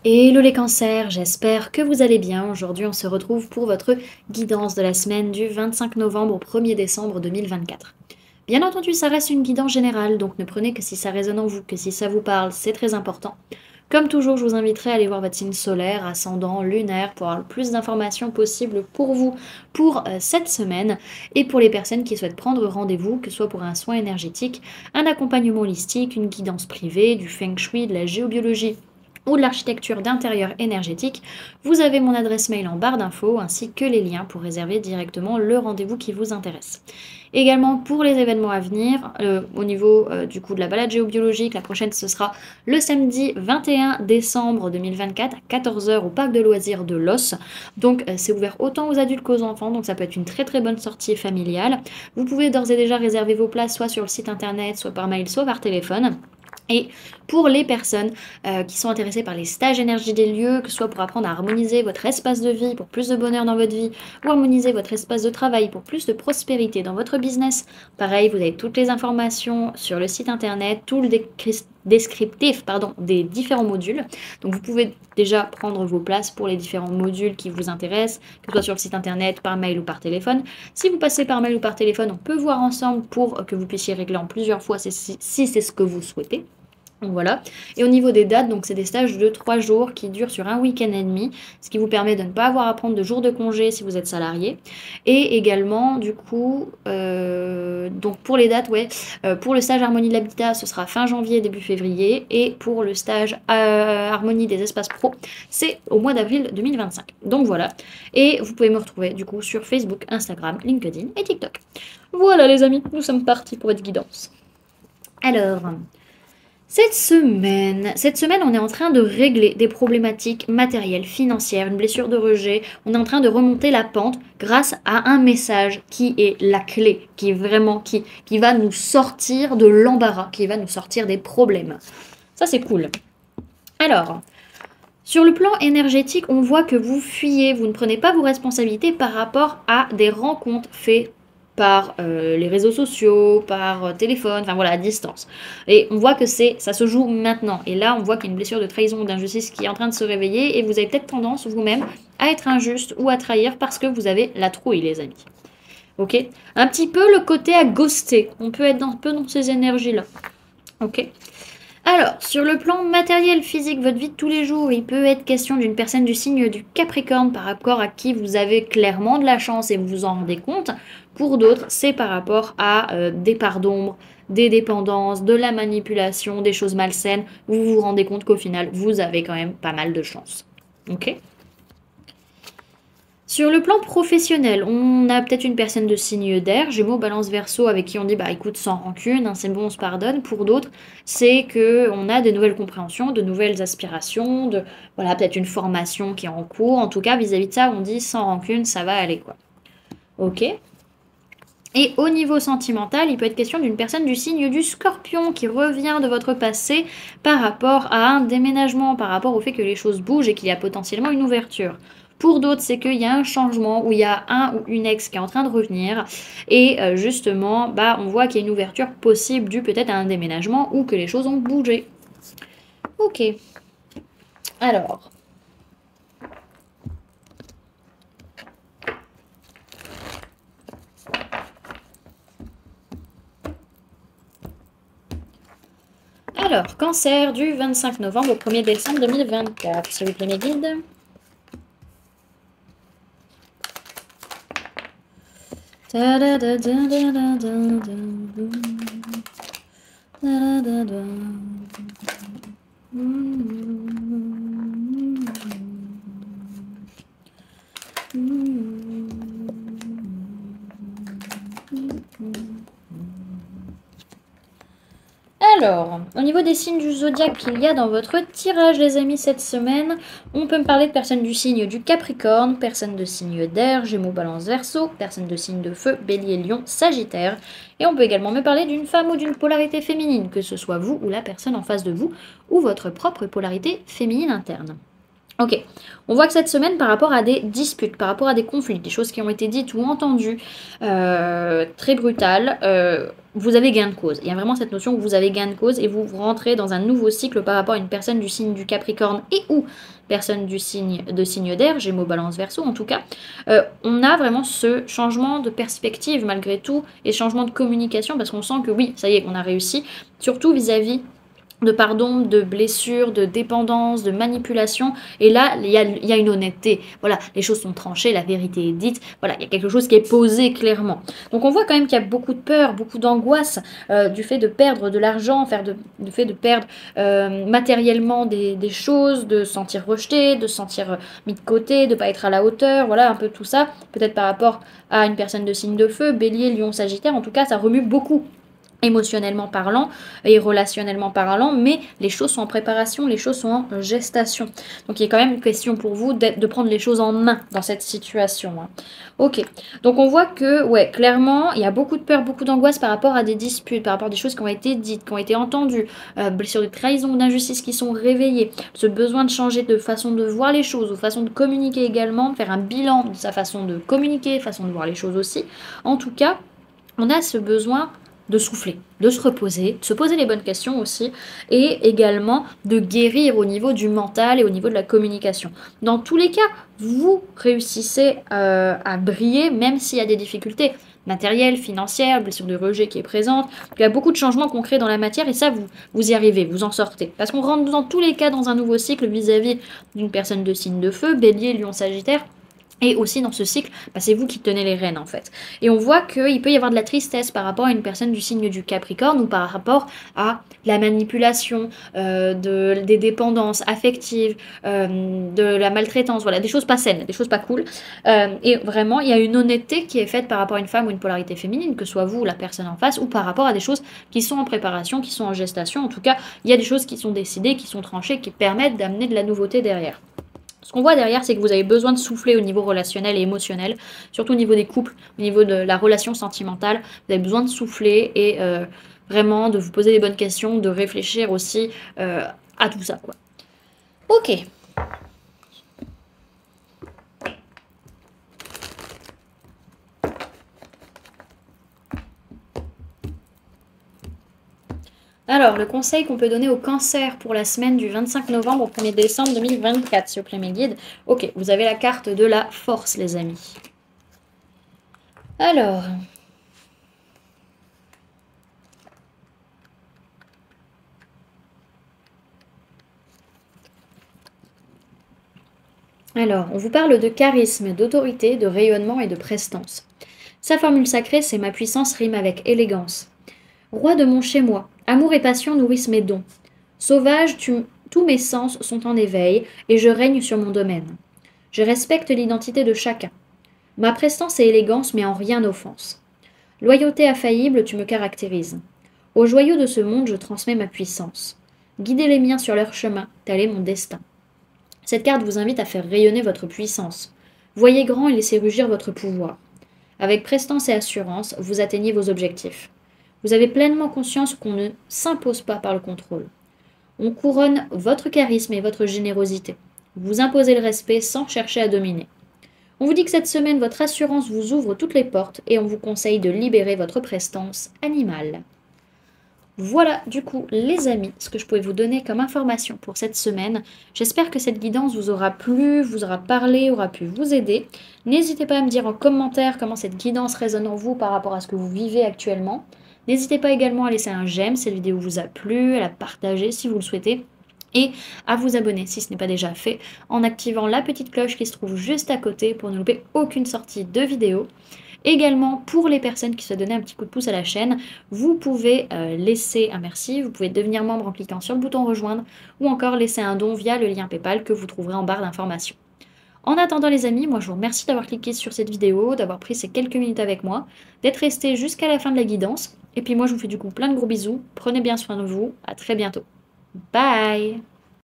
Hello les cancers, j'espère que vous allez bien. Aujourd'hui, on se retrouve pour votre guidance de la semaine du 25 novembre au 1er décembre 2024. Bien entendu, ça reste une guidance générale, donc ne prenez que si ça résonne en vous, que si ça vous parle, c'est très important. Comme toujours, je vous inviterai à aller voir votre signe solaire, ascendant, lunaire, pour avoir le plus d'informations possibles pour vous pour cette semaine et pour les personnes qui souhaitent prendre rendez-vous, que ce soit pour un soin énergétique, un accompagnement holistique, une guidance privée, du feng shui, de la géobiologie ou de l'architecture d'intérieur énergétique, vous avez mon adresse mail en barre d'infos ainsi que les liens pour réserver directement le rendez-vous qui vous intéresse. Également pour les événements à venir, au niveau du coup de la balade géobiologique, la prochaine ce sera le samedi 21 décembre 2024 à 14 h au parc de loisirs de Los. Donc c'est ouvert autant aux adultes qu'aux enfants, donc ça peut être une très très bonne sortie familiale. Vous pouvez d'ores et déjà réserver vos places soit sur le site internet, soit par mail, soit par téléphone. Et pour les personnes qui sont intéressées par les stages énergie des lieux, que ce soit pour apprendre à harmoniser votre espace de vie pour plus de bonheur dans votre vie, ou harmoniser votre espace de travail pour plus de prospérité dans votre business, pareil, vous avez toutes les informations sur le site internet, tout le descriptif des différents modules. Donc vous pouvez déjà prendre vos places pour les différents modules qui vous intéressent, que ce soit sur le site internet, par mail ou par téléphone. Si vous passez par mail ou par téléphone, on peut voir ensemble pour que vous puissiez régler en plusieurs fois si c'est ce que vous souhaitez. Donc voilà. Et au niveau des dates, donc c'est des stages de 3 jours qui durent sur un week-end et demi, ce qui vous permet de ne pas avoir à prendre de jours de congé si vous êtes salarié. Et également, du coup, donc pour les dates, pour le stage Harmonie de l'Habitat, ce sera fin janvier, début février. Et pour le stage Harmonie des espaces pro, c'est au mois d'avril 2025. Donc voilà. Et vous pouvez me retrouver du coup sur Facebook, Instagram, LinkedIn et TikTok. Voilà les amis, nous sommes partis pour votre guidance. Alors... Cette semaine, on est en train de régler des problématiques matérielles, financières, une blessure de rejet. On est en train de remonter la pente grâce à un message qui est la clé, qui est vraiment qui va nous sortir de l'embarras, qui va nous sortir des problèmes. Ça, c'est cool. Alors, sur le plan énergétique, on voit que vous fuyez, vous ne prenez pas vos responsabilités par rapport à des rencontres faites par les réseaux sociaux, par téléphone, enfin voilà, à distance. Et on voit que ça se joue maintenant. Et là, on voit qu'il y a une blessure de trahison ou d'injustice qui est en train de se réveiller et vous avez peut-être tendance vous-même à être injuste ou à trahir parce que vous avez la trouille, les amis. Ok? Un petit peu le côté à ghoster. On peut être un peu dans ces énergies-là. Ok? Alors, sur le plan matériel, physique, votre vie de tous les jours, il peut être question d'une personne du signe du Capricorne par rapport à qui vous avez clairement de la chance et vous vous en rendez compte. Pour d'autres, c'est par rapport à des parts d'ombre, des dépendances, de la manipulation, des choses malsaines. Vous vous rendez compte qu'au final, vous avez quand même pas mal de chance. Ok ? Sur le plan professionnel, on a peut-être une personne de signe d'air, Gémeaux, Balance, Verseau, avec qui on dit bah écoute sans rancune, hein, c'est bon, on se pardonne. Pour d'autres, c'est que on a de nouvelles compréhensions, de nouvelles aspirations, voilà peut-être une formation qui est en cours. En tout cas, vis-à-vis de ça, on dit sans rancune, ça va aller quoi. Ok. Et au niveau sentimental, il peut être question d'une personne du signe du Scorpion qui revient de votre passé par rapport à un déménagement, par rapport au fait que les choses bougent et qu'il y a potentiellement une ouverture. Pour d'autres, c'est qu'il y a un changement où il y a un ou une ex qui est en train de revenir et justement, on voit qu'il y a une ouverture possible due peut-être à un déménagement ou que les choses ont bougé. Ok. Alors... Alors, cancer du 25 novembre au 1er décembre 2024. S'il vous plaît, mes guides. Alors, au niveau des signes du zodiaque qu'il y a dans votre tirage, les amis, cette semaine, on peut me parler de personnes du signe du Capricorne, personnes de signe d'air, Gémeaux, Balance, Verseau, personnes de signe de feu, Bélier, Lion, Sagittaire. Et on peut également me parler d'une femme ou d'une polarité féminine, que ce soit vous ou la personne en face de vous, ou votre propre polarité féminine interne. Ok, on voit que cette semaine, par rapport à des disputes, par rapport à des conflits, des choses qui ont été dites ou entendues, très brutales, vous avez gain de cause. Il y a vraiment cette notion que vous avez gain de cause et vous rentrez dans un nouveau cycle par rapport à une personne du signe du Capricorne et ou personne du signe d'air, Gémeaux, Balance, Verseau en tout cas. On a vraiment ce changement de perspective malgré tout et changement de communication parce qu'on sent que oui, ça y est, on a réussi, surtout vis-à-vis de pardon, de blessures, de dépendance, de manipulation. Et là, il y a une honnêteté. Voilà, les choses sont tranchées, la vérité est dite. Voilà, il y a quelque chose qui est posé clairement. Donc on voit quand même qu'il y a beaucoup de peur, beaucoup d'angoisse du fait de perdre de l'argent, du fait de perdre matériellement des choses, de se sentir rejeté, de se sentir mis de côté, de ne pas être à la hauteur. Voilà, un peu tout ça. Peut-être par rapport à une personne de signe de feu, Bélier, Lion, Sagittaire. En tout cas, ça remue beaucoup émotionnellement parlant et relationnellement parlant, mais les choses sont en préparation, les choses sont en gestation. Donc il y a quand même une question pour vous de prendre les choses en main dans cette situation. Hein. Ok, donc on voit que, ouais, clairement, il y a beaucoup de peur, beaucoup d'angoisse par rapport à des disputes, par rapport à des choses qui ont été dites, qui ont été entendues, blessures de trahison, d'injustice qui sont réveillées, ce besoin de changer de façon de voir les choses, ou façon de communiquer également, de faire un bilan de sa façon de communiquer, façon de voir les choses aussi. En tout cas, on a ce besoin de souffler, de se reposer, de se poser les bonnes questions aussi, et également de guérir au niveau du mental et au niveau de la communication. Dans tous les cas, vous réussissez à briller, même s'il y a des difficultés matérielles, financières, blessure de rejet qui est présente. Il y a beaucoup de changements concrets dans la matière, et ça, vous y arrivez, vous en sortez. Parce qu'on rentre dans tous les cas dans un nouveau cycle vis-à-vis d'une personne de signe de feu, Bélier, Lion, Sagittaire. Et aussi dans ce cycle, bah, c'est vous qui tenez les rênes en fait. Et on voit qu'il peut y avoir de la tristesse par rapport à une personne du signe du Capricorne ou par rapport à la manipulation, des dépendances affectives, de la maltraitance, voilà, des choses pas saines, des choses pas cool. Et vraiment, il y a une honnêteté qui est faite par rapport à une femme ou une polarité féminine, que ce soit vous ou la personne en face, ou par rapport à des choses qui sont en préparation, qui sont en gestation. En tout cas, il y a des choses qui sont décidées, qui sont tranchées, qui permettent d'amener de la nouveauté derrière. Ce qu'on voit derrière, c'est que vous avez besoin de souffler au niveau relationnel et émotionnel, surtout au niveau des couples, au niveau de la relation sentimentale. Vous avez besoin de souffler et vraiment de vous poser les bonnes questions, de réfléchir aussi à tout ça, quoi. Ok. Alors, le conseil qu'on peut donner au cancer pour la semaine du 25 novembre au 1er décembre 2024, s'il vous plaît, mes guides. Ok, vous avez la carte de la force, les amis. Alors... on vous parle de charisme, d'autorité, de rayonnement et de prestance. Sa formule sacrée, c'est ma puissance rime avec élégance. Roi de mon chez-moi, amour et passion nourrissent mes dons. Sauvage, tous mes sens sont en éveil et je règne sur mon domaine. Je respecte l'identité de chacun. Ma prestance et élégance, mais en rien n'offense. Loyauté infaillible, tu me caractérises. Aux joyaux de ce monde, je transmets ma puissance. Guidez les miens sur leur chemin, tel est mon destin. Cette carte vous invite à faire rayonner votre puissance. Voyez grand et laissez rugir votre pouvoir. Avec prestance et assurance, vous atteignez vos objectifs. Vous avez pleinement conscience qu'on ne s'impose pas par le contrôle. On couronne votre charisme et votre générosité. Vous imposez le respect sans chercher à dominer. On vous dit que cette semaine, votre assurance vous ouvre toutes les portes et on vous conseille de libérer votre prestance animale. Voilà du coup les amis, ce que je pouvais vous donner comme information pour cette semaine. J'espère que cette guidance vous aura plu, vous aura parlé, aura pu vous aider. N'hésitez pas à me dire en commentaire comment cette guidance résonne en vous par rapport à ce que vous vivez actuellement. N'hésitez pas également à laisser un j'aime si cette vidéo vous a plu, à la partager si vous le souhaitez. Et à vous abonner si ce n'est pas déjà fait en activant la petite cloche qui se trouve juste à côté pour ne louper aucune sortie de vidéo. Également, pour les personnes qui se donnaient un petit coup de pouce à la chaîne, vous pouvez laisser un merci, vous pouvez devenir membre en cliquant sur le bouton rejoindre ou encore laisser un don via le lien PayPal que vous trouverez en barre d'informations. En attendant les amis, moi je vous remercie d'avoir cliqué sur cette vidéo, d'avoir pris ces quelques minutes avec moi, d'être resté jusqu'à la fin de la guidance. Et puis moi je vous fais du coup plein de gros bisous, prenez bien soin de vous, à très bientôt. Bye!